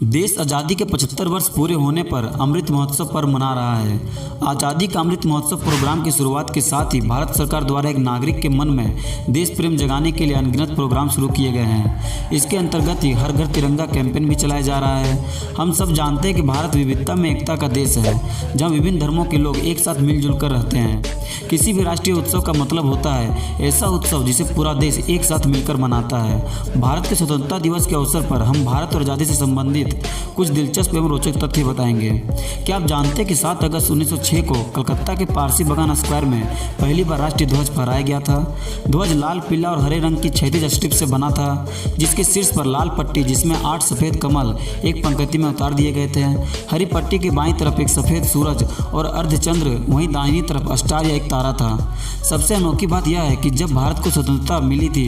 देश आज़ादी के 75 वर्ष पूरे होने पर अमृत महोत्सव पर्व मना रहा है। आज़ादी का अमृत महोत्सव प्रोग्राम की शुरुआत के साथ ही भारत सरकार द्वारा एक नागरिक के मन में देश प्रेम जगाने के लिए अनगिनत प्रोग्राम शुरू किए गए हैं। इसके अंतर्गत ही हर घर तिरंगा कैंपेन भी चलाया जा रहा है। हम सब जानते हैं कि भारत विविधता में एकता का देश है, जहाँ विभिन्न धर्मों के लोग एक साथ मिलजुल कर रहते हैं। किसी भी राष्ट्रीय उत्सव का मतलब होता है ऐसा उत्सव जिसे पूरा देश एक साथ मिलकर मनाता है। भारत के स्वतंत्रता दिवस के अवसर पर हम भारत और आज़ादी से संबंधित कुछ दिलचस्प एवं रोचक तथ्य बताएंगे। क्या आप जानते हैं कि 7 अगस्त 1906 को कलकत्ता के पारसी बागान स्क्वायर में पहली बार राष्ट्रीय ध्वज फहराया गया था। ध्वज लाल, पीला और हरे रंग की क्षैतिज स्ट्रिप से बना था, जिसके शीर्ष पर लाल पट्टी जिसमें 8 सफ़ेद कमल एक पंक्ति में उतार दिए गए थे। हरी पट्टी के बाईं तरफ एक सफ़ेद सूरज और अर्धचंद्र, वहीं दाहिनी तरफ स्टार या एक तारा था। सबसे अनोखी बात यह है कि जब भारत को स्वतंत्रता मिली थी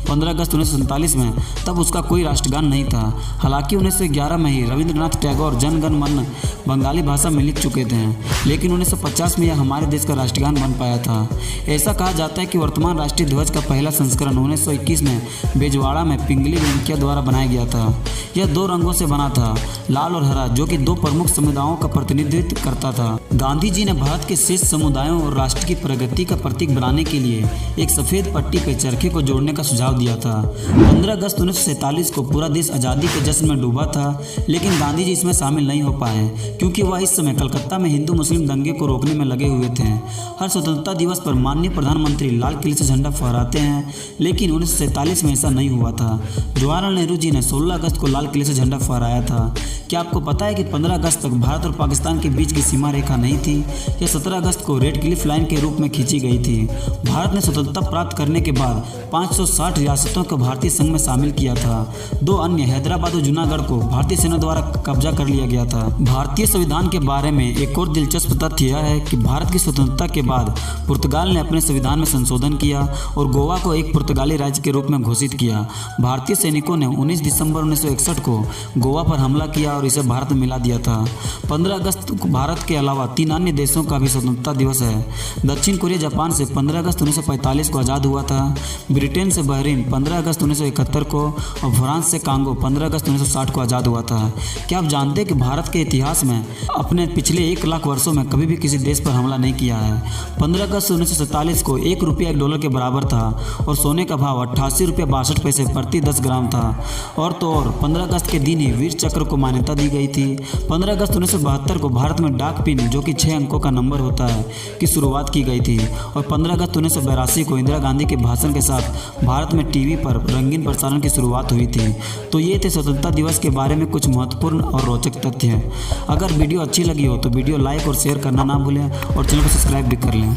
15 अगस्त 1947 में, तब उसका कोई राष्ट्रगान नहीं था। हालांकि 1911 में ही रविंद्रनाथ टैगोर जन गण मन बंगाली भाषा में लिख चुके थे, लेकिन 1950 में यह हमारे देश का राष्ट्रगान बन पाया था। ऐसा कहा जाता है कि वर्तमान राष्ट्रीय ध्वज का पहला संस्करण 1921 में बेजवाड़ा में पिंगली वेंकैया द्वारा बनाया गया था। यह 2 रंगों से बना था, लाल और हरा, जो कि 2 प्रमुख समुदायों का प्रतिनिधित्व करता था। गांधी जी ने भारत के शेष समुदायों और राष्ट्र की प्रगति का प्रतीक बनाने के लिए एक सफ़ेद पट्टी पे चरखे को जोड़ने का सुझाव दिया था। 15 अगस्त 1947 को पूरा देश आज़ादी के जश्न में डूबा था, लेकिन गांधी जी इसमें शामिल नहीं हो पाए क्योंकि वह इस समय कलकत्ता में हिंदू मुस्लिम दंगे को रोकने में लगे हुए थे। हर स्वतंत्रता दिवस पर माननीय प्रधानमंत्री लाल किले से झंडा फहराते हैं, लेकिन 1947 में ऐसा नहीं हुआ था। जवाहरलाल नेहरू जी ने 16 अगस्त को लाल किले से झंडा फहराया था। क्या आपको पता है कि 15 अगस्त तक भारत और पाकिस्तान के बीच की सीमा रेखा नहीं थी? यह 17 अगस्त को रेड क्लिफ लाइन के रूप में खींची गई थी। भारत ने स्वतंत्रता प्राप्त करने के बाद 560 रियासतों को भारतीय संघ में शामिल किया था। 2 अन्य हैदराबाद और जूनागढ़ को भारतीय सेना द्वारा कब्जा कर लिया गया था। भारतीय संविधान के बारे में एक और दिलचस्प तथ्य यह है कि भारत की स्वतंत्रता के बाद पुर्तगाल ने अपने संविधान में संशोधन किया और गोवा को एक पुर्तगाली राज्य के रूप में घोषित किया। भारतीय सैनिकों ने 19 दिसंबर 1961 को गोवा पर हमला किया और इसे भारत में मिला दिया था। 15 अगस्त को भारत के अलावा 3 अन्य देशों का भी स्वतंत्रता दिवस है। दक्षिण कोरिया जापान से 15 अगस्त 1945 को आज़ाद हुआ था। ब्रिटेन से बहरीन 15 अगस्त 1971 को और फ्रांस से कांगो 15 अगस्त 1960 को आज़ाद हुआ था। क्या आप जानते हैं कि भारत के इतिहास में अपने पिछले 1 लाख वर्षों में कभी भी किसी देश पर हमला नहीं किया है? 15 अगस्त 1947 को 1 रुपया $1 के बराबर था और सोने का भाव 88 रुपये 62 पैसे प्रति 10 ग्राम था। और 15 अगस्त के दिन ही वीर चक्र को मान्यता दी गई थी। 15 अगस्त 1972 को भारत में डाक पिन, जो कि 6 अंकों का नंबर होता है, की शुरुआत की गई थी। और 15 अगस्त 1982 को इंदिरा गांधी के भाषण के साथ भारत में टीवी पर रंगीन प्रसारण की शुरुआत हुई थी। तो ये थे स्वतंत्रता दिवस के बारे में कुछ महत्वपूर्ण और रोचक तथ्य। अगर वीडियो अच्छी लगी हो तो वीडियो लाइक और शेयर करना ना भूलें और चैनल को सब्सक्राइब भी कर लें।